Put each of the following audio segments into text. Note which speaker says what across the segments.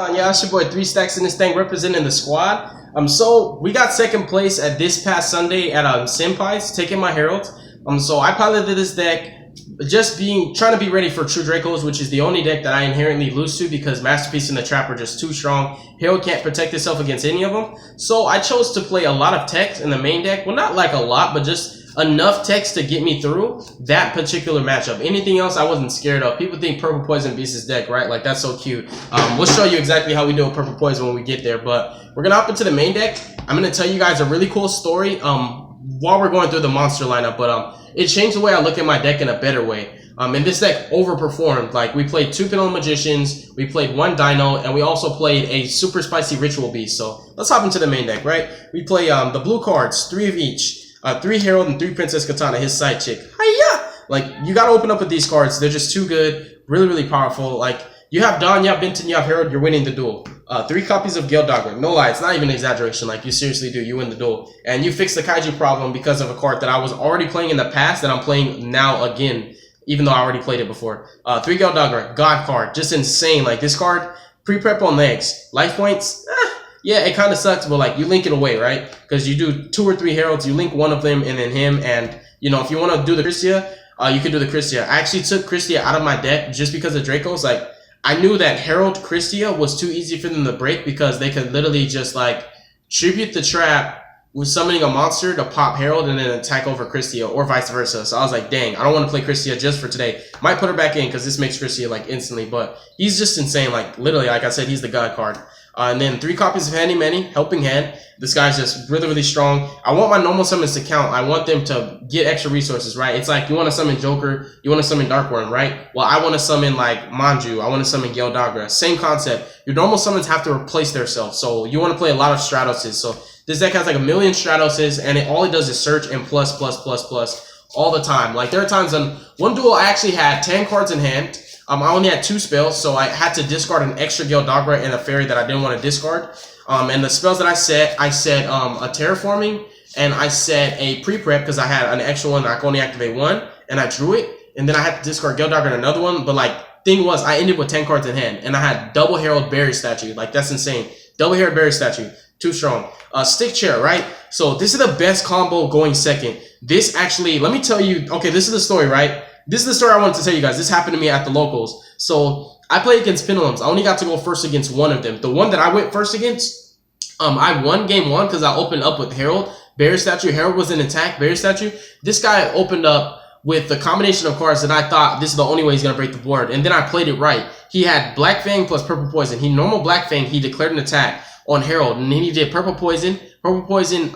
Speaker 1: Yeah, it's your boy 3 Stacks in this thing representing the squad. So we got second place at this past Sunday at Senpai's, taking my Herald. So I piloted this deck, just trying to be ready for True Dracos, which is the only deck that I inherently lose to because Masterpiece and the Trap are just too strong. Herald can't protect itself against any of them. So I chose to play a lot of text in the main deck. Well, not like a lot, but just enough text to get me through that particular matchup. Anything else I wasn't scared of. People think Purple Poison beats his deck, right? Like, that's so cute. We'll show you exactly how we do with Purple Poison when we get there, but we're gonna hop into the main deck. I'm gonna tell you guys a really cool story while we're going through the monster lineup, but it changed the way I look at my deck in a better way. And this deck overperformed. Like, we played 2 Pendulum Magicians, we played 1 Dino, and we also played a super spicy Ritual Beast. So let's hop into the main deck, right? We play the blue cards, 3 of each. 3 Herald and 3 Princess Katana, his side chick. Hiya! Like, you gotta open up with these cards. They're just too good. Really, really powerful. Like, you have Dawn, you have Benton, you have Herald, you're winning the duel. 3 copies of Yugioh Dagger. No lie, it's not even an exaggeration. Like, you seriously do. You win the duel. And you fix the Kaiju problem because of a card that I was already playing in the past that I'm playing now again, even though I already played it before. 3 Yugioh Dagger, God card. Just insane. Like, this card, pre-prep on legs. Life points, yeah, it kind of sucks, but like, you link it away, right? Because you do 2 or 3 Heralds, you link one of them and then him, and you know, if you want to do the Christia, you can do the Christia. I actually took Christia out of my deck just because of Dracos. Like, I knew that Herald Christia was too easy for them to break because they could literally just like tribute the trap with summoning a monster to pop Herald and then attack over Christia, or vice versa. So I was like, dang, I don't want to play Christia just for today. Might put her back in because this makes Christia like instantly, but he's just insane. Like, literally, like I said, he's the God card. And then 3 copies of Handy Manny, Helping Hand. This guy's just really, really strong. I want my normal summons to count. I want them to get extra resources, right? It's like you want to summon Joker, you want to summon Darkworm, right? Well, I want to summon like Manju, I want to summon Yugioh Dagger. Same concept. Your normal summons have to replace themselves. So you want to play a lot of Stratoses. So this deck has like 1 million Stratoses, and all it does is search and plus all the time. Like, there are times on one duel I actually had 10 cards in hand. I only had 2 spells, so I had to discard an extra Yugioh Dagger and a fairy that I didn't want to discard. And the spells that I set a Terraforming, and I set a pre-prep because I had an extra one that I could only activate 1, and I drew it, and then I had to discard Yugioh Dagger and another one, but like, thing was, I ended with 10 cards in hand, and I had double Herald Berry Statue. Like, that's insane. Double Herald Berry Statue. Too strong. Stick Chair, right? So this is the best combo going second. This actually, let me tell you, okay, this is the story, right? This is the story I wanted to tell you guys. This happened to me at the locals. So I played against Pendulums. I only got to go first against one of them. The one that I went first against, I won game 1 because I opened up with Herald. Berry Statue. Herald was in attack. Berry Statue. This guy opened up with the combination of cards that I thought this is the only way he's going to break the board. And then I played it right. He had Black Fang plus Purple Poison. He normal Black Fang. He declared an attack on Herald, and then he did Purple Poison. Purple Poison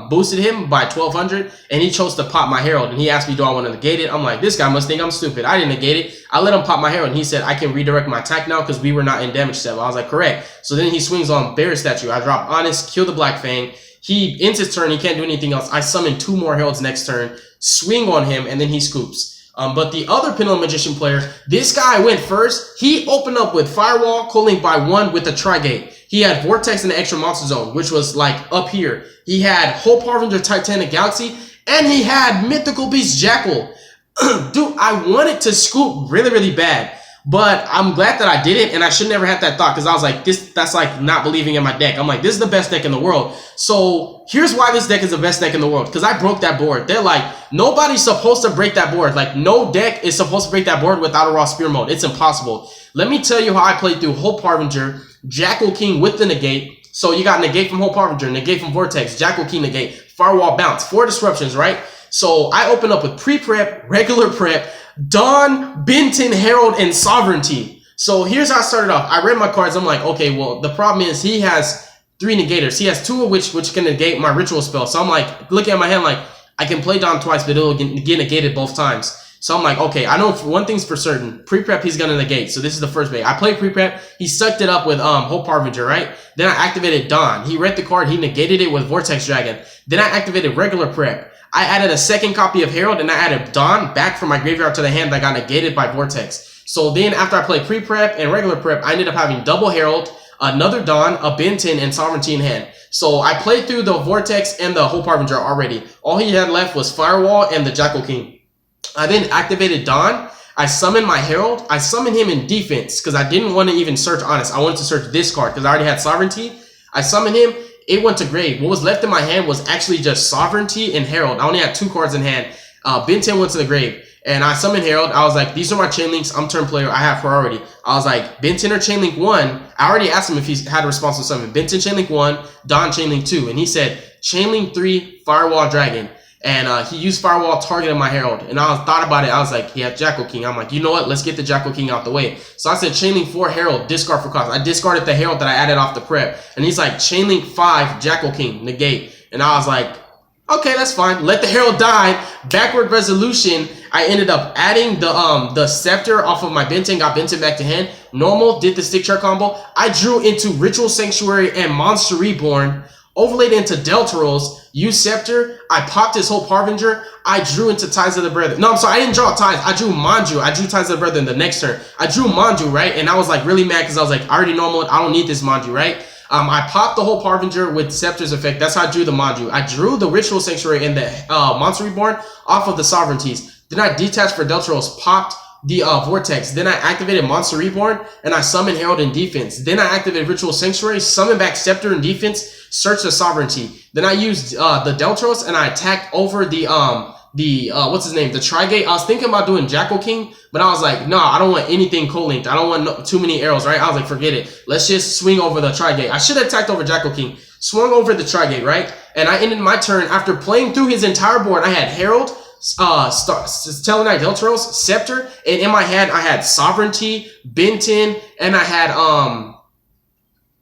Speaker 1: boosted him by 1200, and he chose to pop my Herald, and he asked me, do I want to negate it? I'm like, this guy must think I'm stupid. I didn't negate it. I let him pop my Herald, and he said, I can redirect my attack now because we were not in damage step. I was like, correct. So then he swings on Berry Statue. I drop Honest, kill the Black Fang. He ends his turn. He can't do anything else. I summon 2 more Heralds next turn, swing on him, and then he scoops. But the other Pendulum Magician player, this guy went first. He opened up with Firewall, Cooling by 1 with a Trigate. He had Vortex in the extra monster zone, which was like up here. He had Hope Harbinger Titanic Galaxy, and he had Mythical Beast Jackal. Dude, I wanted to scoop really, really bad. But I'm glad that I did it, and I should never have that thought because I was like, that's like not believing in my deck. I'm like, this is the best deck in the world. So here's why this deck is the best deck in the world, because I broke that board. They're like, nobody's supposed to break that board. Like, no deck is supposed to break that board without a raw spear mode. It's impossible. Let me tell you how I played through Hope Harbinger, Jackal King with the negate. So you got negate from Hope Harbinger, negate from Vortex, Jackal King negate, Firewall bounce, 4 disruptions, right? So I open up with pre-prep, regular prep, Dawn, Benton, Herald, and Sovereignty. So here's how I started off. I read my cards. I'm like, okay, well, the problem is he has 3 negators. He has 2 of which can negate my ritual spell. So I'm like, looking at my hand like, I can play Dawn twice, but it'll get negated both times. So I'm like, okay, I know one thing's for certain. Pre-prep, he's going to negate. So this is the first bait. I played pre-prep. He sucked it up with Hope Harbinger, right? Then I activated Dawn. He read the card. He negated it with Vortex Dragon. Then I activated regular prep. I added a 2nd copy of Herald, and I added Dawn back from my graveyard to the hand that got negated by Vortex. So then after I played pre-prep and regular prep, I ended up having double Herald, another Dawn, a Benton, and Sovereignty in hand. So I played through the Vortex and the Hope Harbinger already. All he had left was Firewall and the Jackal King. I then activated Dawn. I summoned my Herald. I summoned him in defense because I didn't want to even search Honest. I wanted to search this card because I already had Sovereignty. I summoned him. It went to grave. What was left in my hand was actually just Sovereignty and Herald. I only had 2 cards in hand. Ben 10 went to the grave. And I summoned Herald. I was like, these are my chain links. I'm turn player. I have priority. I was like, Ben 10 or chain link 1. I already asked him if he had a response to summon. Ben 10 chain link 1, Don chain link 2. And he said, chain link 3, Firewall Dragon. And he used Firewall targeting my Herald. And I thought about it. I was like, he had Jackal King. I'm like, you know what? Let's get the Jackal King out the way. So I said, chain link 4, Herald, discard for cost. I discarded the Herald that I added off the prep. And he's like, chain link 5, Jackal King, negate. And I was like, okay, that's fine. Let the Herald die. Backward resolution. I ended up adding the Scepter off of my Benton, got Benton back to hand. Normal, did the stick chart combo. I drew into Ritual Sanctuary and Monster Reborn. Overlaid into Deltarose, used Scepter. I popped his Hope Harbinger. I drew into Ties of the Brethren. No, I'm sorry, I didn't draw Ties. I drew Manju. I drew Ties of the Brethren the next turn. I drew Manju, right? And I was like really mad because I was like, I already normal. I don't need this Manju, right? I popped the Hope Harbinger with Scepter's effect. That's how I drew the Manju. I drew the Ritual Sanctuary and the Monster Reborn off of the Sovereignties. Then I detached for Deltarose, popped the Vortex. Then I activated Monster Reborn and I summoned Herald in defense. Then I activated Ritual Sanctuary, summoned back Scepter in defense, searched the Sovereignty. Then I used the Deltarose and I attacked over the what's his name? The Trigate. I was thinking about doing Jackal King, but I was like, no, I don't want anything co-linked. I don't want too many arrows, right? I was like, forget it. Let's just swing over the Trigate. I should have attacked over Jackal King. Swung over the Trigate, right? And I ended my turn after playing through his entire board. I had Herald, Telenite Deltarose, Scepter, and in my hand I had Sovereignty, Benton, and I had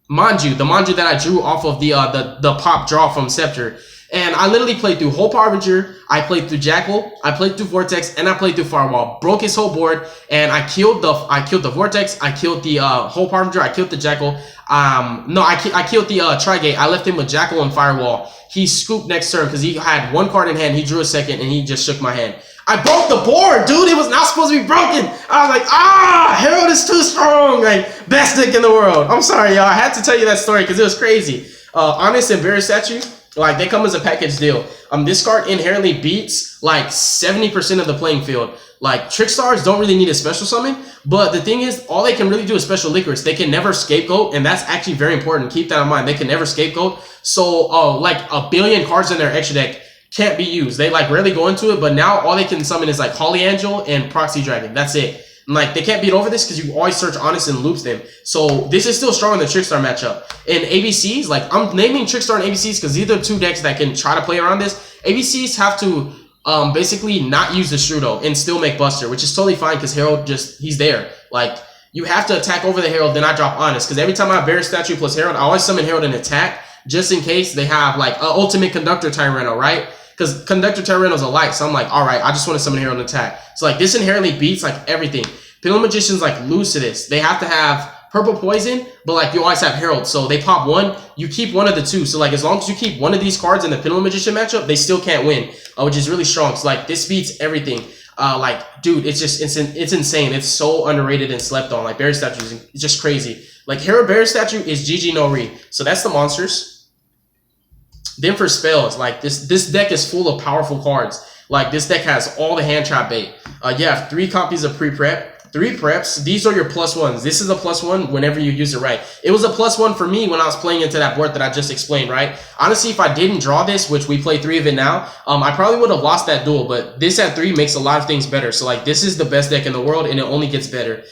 Speaker 1: Manju, the Manju that I drew off of the pop draw from Scepter. And I literally played through Hope Harbinger, I played through Jackal, I played through Vortex, and I played through Firewall. Broke his whole board, and I killed the Vortex, I killed the Hope Harbinger, I killed the Jackal. No, I killed the Trigate. I left him with Jackal and Firewall. He scooped next turn because he had 1 card in hand. He drew a second, and he just shook my hand. I broke the board, dude. It was not supposed to be broken. I was like, Herald is too strong. Like, best deck in the world. I'm sorry, y'all. I had to tell you that story because it was crazy. Honest and Bear Statue, like, they come as a package deal. This card inherently beats like 70% of the playing field. Like, Trickstars don't really need a special summon, but the thing is, all they can really do is special Licorice. They can never scapegoat, and that's actually very important. Keep that in mind. They can never scapegoat. So, like, a billion cards in their extra deck can't be used. They, like, rarely go into it, but now all they can summon is, like, Holly Angel and Proxy Dragon. That's it. And, like, they can't beat over this because you always search Honest and loops them. So, this is still strong in the Trickstar matchup. In ABCs, like, I'm naming Trickstar and ABCs because these are 2 decks that can try to play around this. ABCs have to basically not use the Strudo and still make Buster, which is totally fine because Herald he's there. Like, you have to attack over the Herald, then I drop Honest. Because every time I have Bear Statue plus Herald, I always summon Herald and attack just in case they have, like, Ultimate Conductor Tyranno, right? Because Conductor Tyranno's a light, so I'm like, alright, I just want to summon Herald and attack. So, like, this inherently beats, like, everything. Pendulum Magicians, like, lose to this. They have to have Purple Poison, but, like, you always have Herald. So they pop 1, you keep one of the 2. So, like, as long as you keep one of these cards in the Pendulum Magician matchup, they still can't win, which is really strong. So, like, this beats everything. Like, dude, it's insane. It's so underrated and slept on. Like, Bear Statue is just crazy. Like, Herald Bear Statue is GG no re. So that's the monsters. Then for spells, like, this deck is full of powerful cards. Like, this deck has all the hand trap bait. You have 3 copies of pre-prep. 3 preps. These are your +1s. This is a +1 whenever you use it right. It was a +1 for me when I was playing into that board that I just explained, right? Honestly, if I didn't draw this, which we play 3 of it now, I probably would have lost that duel, but this at 3 makes a lot of things better. So, like, this is the best deck in the world, and it only gets better.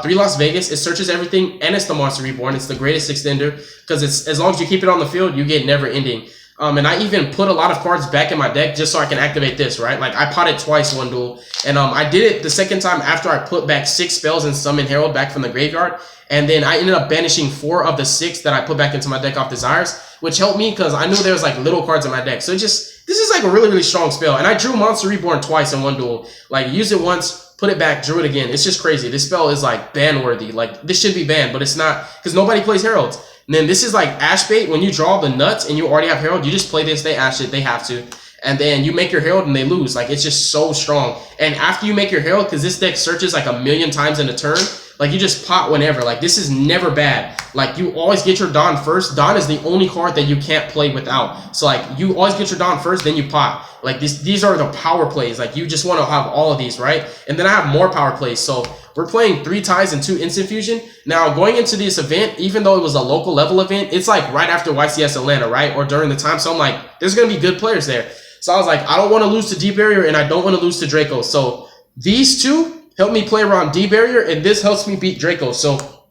Speaker 1: 3 Las Vegas, it searches everything, and it's the Monster Reborn. It's the greatest extender, because it's as long as you keep it on the field, you get never ending. And I even put a lot of cards back in my deck just so I can activate this, right? Like, I potted twice one duel. And I did it the second time after I put back 6 spells and summoned Herald back from the graveyard. And then I ended up banishing 4 of the 6 that I put back into my deck off Desires, which helped me because I knew there was, like, little cards in my deck. So this is, like, a really, really strong spell. And I drew Monster Reborn twice in one duel. Like, used it once, put it back, drew it again. It's just crazy. This spell is, like, ban-worthy. Like, this should be banned, but it's not because nobody plays Heralds. And then this is like Ash Bait. When you draw the nuts and you already have Herald, you just play this, they Ash it, they have to. And then you make your Herald and they lose. Like, it's just so strong. And after you make your Herald, because this deck searches like 1,000,000 times in a turn, Like, you just pot whenever. Like, this is never bad. Like, you always get your Dawn first. Dawn is the only card that you can't play without. So, like, you always get your Dawn first, then you pot. Like, these are the power plays. Like, you just want to have all of these, right? And then I have more power plays. So, we're playing 3 ties and 2 instant fusion. Now, going into this event, even though it was a local level event, it's like right after YCS Atlanta, right? Or during the time. So, I'm like, there's going to be good players there. So, I was like, I don't want to lose to D-Barrier, and I don't want to lose to Draco. So, these two help me play around D-Barrier, and this helps me beat Draco. So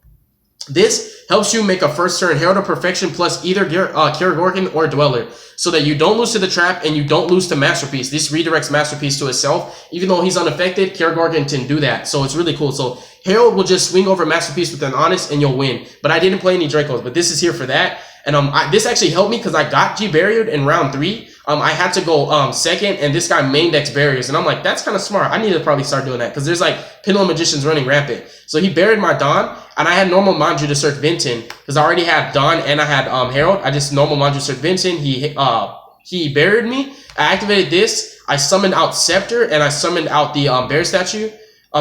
Speaker 1: this helps you make a first turn Herald of Perfection plus either Karagorkin or Dweller, so that you don't lose to the trap and you don't lose to Masterpiece. This redirects Masterpiece to itself. Even though he's unaffected, Karagorkin can do that. So it's really cool. So Herald will just swing over Masterpiece with an Honest and you'll win. But I didn't play any Dracos, but this is here for that. And this actually helped me because I got G-Barriered in round 3. I had to go second, and this guy main decks barriers. And I'm like, that's kind of smart. I need to probably start doing that because there's like Pendulum Magicians running rampant. So he buried my Dawn, and I had normal Manju to search Vinton because I already had Dawn and I had Herald. I just normal Manju search Vinton. He buried me. I activated this. I summoned out Scepter, and I summoned out the Bear Statue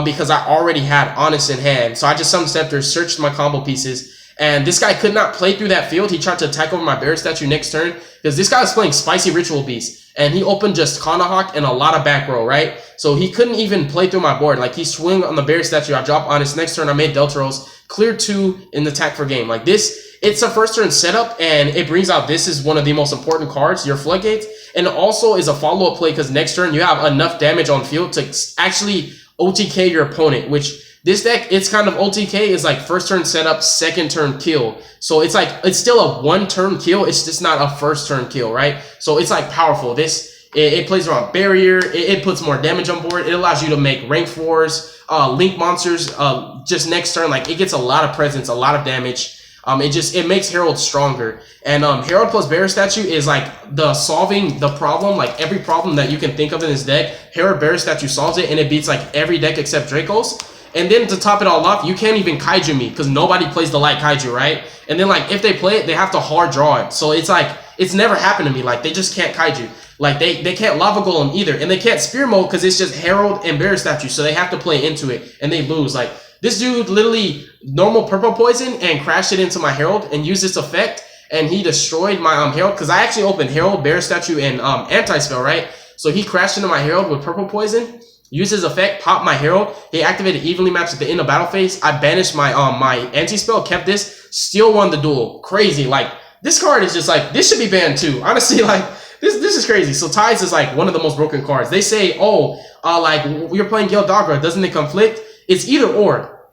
Speaker 1: because I already had Honest in hand. So I just summoned Scepter, searched my combo pieces. And this guy could not play through that field. He tried to attack over my Bear Statue next turn because this guy was playing Spicy Ritual Beast. And he opened just Kanahawk and a lot of back row, right? So he couldn't even play through my board. Like, he swung on the Bear Statue. I dropped Honest. Next turn, I made Deltaros. Clear 2 in the attack for game. Like, this, it's a first turn setup, and it brings out, this is one of the most important cards, your Floodgates. And it also is a follow-up play because next turn, you have enough damage on field to actually OTK your opponent, which... This deck, it's kind of OTK is like first turn setup, second turn kill. So it's like, it's still a 1-turn kill. It's just not a first turn kill, right? So it's like powerful. This, it plays around barrier. It puts more damage on board. It allows you to make rank 4s, link monsters, just next turn. Like, it gets a lot of presence, a lot of damage. It makes Herald stronger. And Herald plus Bear Statue is like solving the problem, like every problem that you can think of in this deck. Herald Bear Statue solves it, and it beats like every deck except Draco's. And then to top it all off, you can't even Kaiju me because nobody plays the light Kaiju, right? And then, like, if they play it, they have to hard draw it. So it's like, it's never happened to me. Like, they just can't Kaiju. Like, they can't Lava Golem either. And they can't Spear Mode because it's just Herald and Bear Statue. So they have to play into it, and they lose. Like, this dude literally normal Purple Poison and crashed it into my Herald and used this effect. And he destroyed my Herald because I actually opened Herald, Bear Statue, and Anti-Spell, right? So he crashed into my Herald with Purple Poison. Used his effect, popped my Herald. He activated evenly matched at the end of battle phase. I banished my my anti-spell, kept this, still won the duel. Crazy. Like, this card is just like, this should be banned too. Honestly, like, this is crazy. So Ties is like one of the most broken cards. They say, oh, like, you're playing Gale Dogra, doesn't it conflict? It's either or.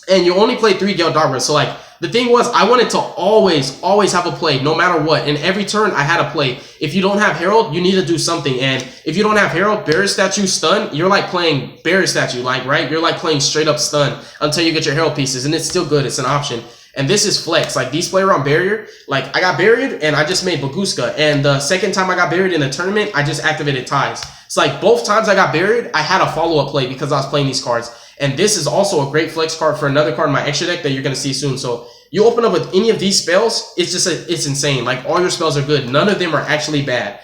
Speaker 1: And you only play 3 Gale Dogras. So, like, the thing was, I wanted to always have a play, no matter what. And every turn, I had a play. If you don't have Herald, you need to do something. And if you don't have Herald, Bear Statue, Stun, you're like playing Bear Statue, like, right? You're like playing straight up Stun until you get your Herald pieces. And it's still good. It's an option. And this is flex. Like, these play around barrier. Like, I got buried, and I just made Baguska. And the second time I got buried in the tournament, I just activated Ties. It's like, both times I got buried, I had a follow-up play because I was playing these cards. And this is also a great flex card for another card in my extra deck that you're going to see soon. So you open up with any of these spells, it's just, it's insane. Like, all your spells are good. None of them are actually bad.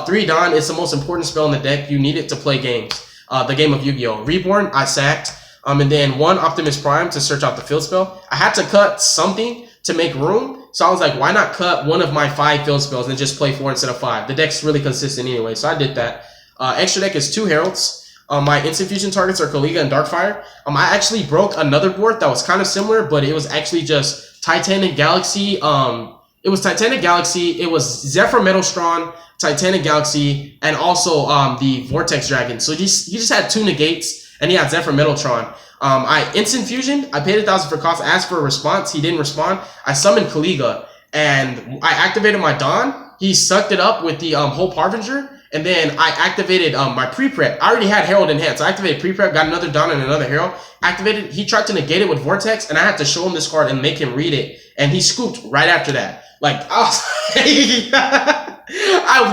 Speaker 1: 3 Dawn is the most important spell in the deck. You need it to play games. The game of Yu-Gi-Oh! Reborn, I sacked. And then 1 Optimus Prime to search out the field spell. I had to cut something to make room. So I was like, why not cut one of my 5 field spells and just play 4 instead of 5? The deck's really consistent anyway, so I did that. Extra deck is 2 Heralds. My instant fusion targets are Kaliga and Darkfire. I actually broke another board that was kind of similar, but it was actually just Titanic Galaxy. It was Titanic Galaxy. It was Zephyr Metalstron, Titanic Galaxy, and also the Vortex Dragon. So he just had 2 negates, and he had Zephyr Metaltron. I instant fusion. I paid 1,000 for cost. Asked for a response. He didn't respond. I summoned Kaliga, and I activated my Dawn. He sucked it up with the Hope Harbinger. And then I activated my pre-prep. I already had Herald in hand, so I activated pre-prep, got another Dawn and another Herald. Activated, he tried to negate it with Vortex, and I had to show him this card and make him read it. And he scooped right after that. Like, I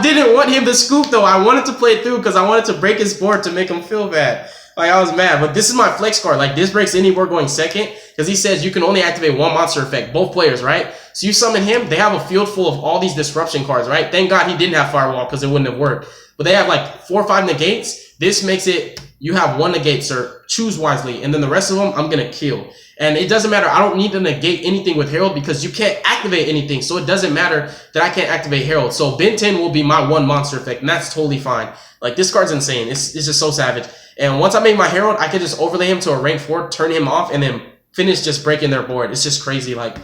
Speaker 1: didn't want him to scoop, though. I wanted to play it through because I wanted to break his board to make him feel bad. Like, I was mad. But this is my flex card. Like, this breaks any board going second because he says you can only activate 1 monster effect, both players, right? So you summon him, they have a field full of all these disruption cards, right? Thank God he didn't have Firewall because it wouldn't have worked. But they have like 4 or 5 negates. This makes it, you have 1 negate, sir. Choose wisely. And then the rest of them, I'm going to kill. And it doesn't matter. I don't need to negate anything with Herald because you can't activate anything. So it doesn't matter that I can't activate Herald. So Ben 10 will be my one monster effect, and that's totally fine. Like, this card's insane. It's just so savage. And once I make my Herald, I can just overlay him to a rank 4, turn him off, and then finish just breaking their board. It's just crazy. Like,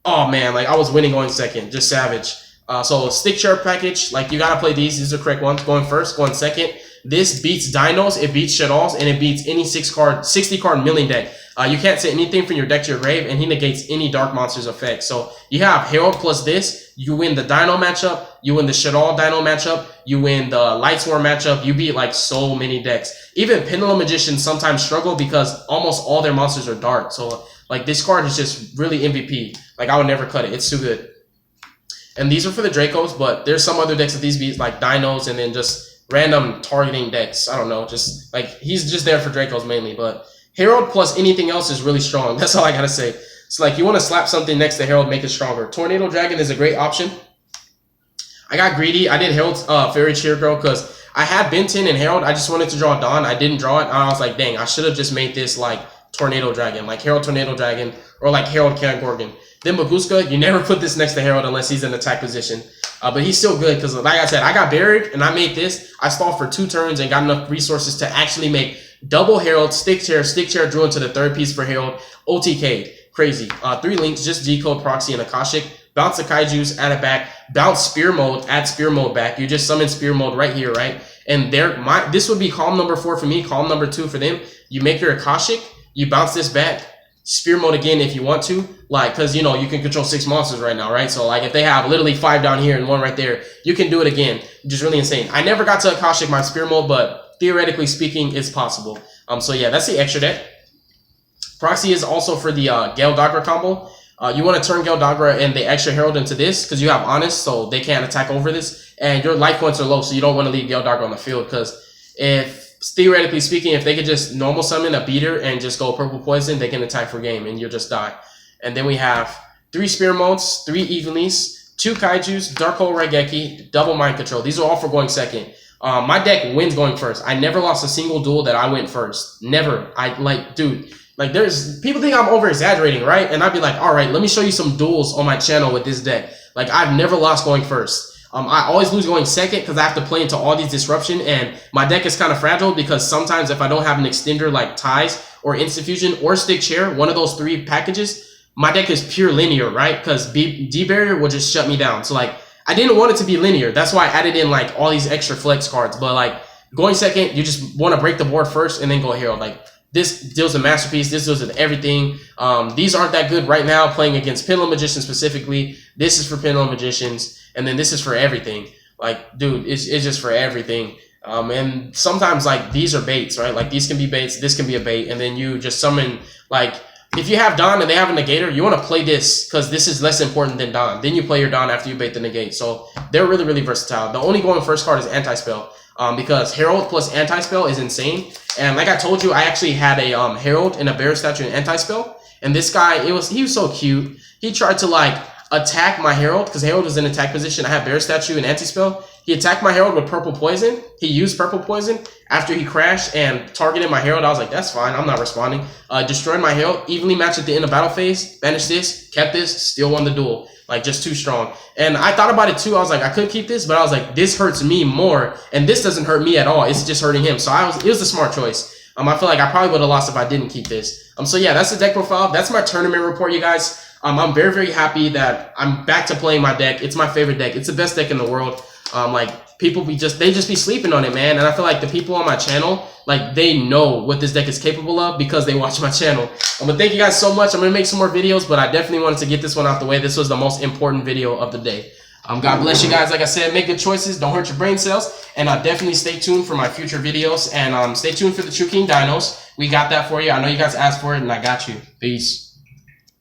Speaker 1: oh man, like I was winning going second. Just savage. So stick chair package, like you gotta play these. These are the correct ones. Going first, going second. This beats Dinos, it beats Shadows, and it beats any 60 card milling deck. You can't say anything from your deck to your grave, and he negates any Dark Monsters effect. So you have Herald plus this, you win the Dino matchup, you win the Shadow Dino matchup, you win the Lightsworn matchup, you beat like so many decks. Even Pendulum Magicians sometimes struggle because almost all their monsters are dark. So like this card is just really MVP. Like I would never cut it. It's too good. And these are for the Dracos, but there's some other decks that these beats like Dinos and then just random targeting decks. I don't know, just like he's just there for Dracos mainly. But Herald plus anything else is really strong. That's all I gotta say. It's like you want to slap something next to Herald, make it stronger. Tornado Dragon is a great option. I got greedy. I did Herald's Fairy Cheer Girl because I had Ben 10 and Herald. I just wanted to draw Dawn. I didn't draw it. And I was like, dang, I should have just made this like Tornado Dragon, like Herald Tornado Dragon, or like Herald Can Gorgon. Then Baguska, you never put this next to Herald unless he's in attack position. But he's still good because, like I said, I got buried and I made this. I stalled for 2 turns and got enough resources to actually make double Herald, stick chair, drew into the 3rd piece for Herald, OTK. Crazy. 3 links, just Decode, Proxy, and Akashic. Bounce the Kaijus, add it back. Bounce Spear Mode, add Spear Mode back. You just summon Spear Mode right here, right? And this would be column number 4 for me, column number 2 for them. You make your Akashic, you bounce this back, Spear Mode again if you want to, like, because you know you can control 6 monsters right now, right? So like if they have literally 5 down here and 1 right there, you can do it again, which is really insane. I never got to Akashic my Spear Mode, but theoretically speaking, it's possible. So yeah, that's the extra deck. Proxy is also for the Gale Dagra combo. You want to turn Gale Dagra and the extra Herald into this because you have Honest, so they can't attack over this, and your life points are low, so you don't want to leave Gale Dagra on the field because if theoretically speaking, if they could just normal summon a beater and just go purple poison, they can attack for game and you'll just die. And then we have 3 Spear Modes, 3 Evenlies, 2 Kaijus, Dark Hole Raigeki, double Mind Control. These are all for going second. My deck wins going first. I never lost a single duel that I went first. Never. Dude, like there's people think I'm over exaggerating, right? And I'd be like, all right, let me show you some duels on my channel with this deck. Like I've never lost going first. I always lose going second because I have to play into all these disruption, and my deck is kind of fragile because sometimes if I don't have an extender like Ties or Instant Fusion or Stick Chair, one of those 3 packages, my deck is pure linear, right? Because D-Barrier will just shut me down. So like I didn't want it to be linear. That's why I added in like all these extra flex cards. But like going second, you just want to break the board first and then go Herald. Like this deals with Masterpiece. This deals with everything. These aren't that good right now playing against Pendulum Magicians specifically. This is for Pendulum Magicians. And then this is for everything. Like, dude, it's just for everything. And sometimes, like, these are baits, right? Like, these can be baits. This can be a bait. And then you just summon, like, if you have Dawn and they have a negator, you want to play this because this is less important than Dawn. Then you play your Dawn after you bait the negate. So they're really, really versatile. The only going first card is Anti-Spell because Herald plus Anti-Spell is insane. And like I told you, I actually had a Herald and a Bear Statue and Anti-Spell. And this guy, he was so cute. He tried to, like, attack my Herald because Herald was in attack position. I have Bear Statue and Anti-Spell. He attacked my Herald with Purple Poison. He used Purple Poison after he crashed and targeted my Herald. I was like, that's fine. I'm not responding. Destroyed my Herald. Evenly matched at the end of battle phase. Banished this. Kept this. Still won the duel. Like, just too strong. And I thought about it too. I was like, I could keep this, but I was like, this hurts me more. And this doesn't hurt me at all. It's just hurting him. So it was a smart choice. I feel like I probably would have lost if I didn't keep this. So yeah, that's the deck profile. That's my tournament report, you guys. I'm very, very happy that I'm back to playing my deck. It's my favorite deck. It's the best deck in the world. Like people they just be sleeping on it, man. And I feel like the people on my channel, like they know what this deck is capable of because they watch my channel. But thank you guys so much. I'm gonna make some more videos, but I definitely wanted to get this one out the way. This was the most important video of the day. God bless you guys. Like I said, make good choices. Don't hurt your brain cells. And definitely stay tuned for my future videos. And stay tuned for the True King Dinos. We got that for you. I know you guys asked for it, and I got you. Peace.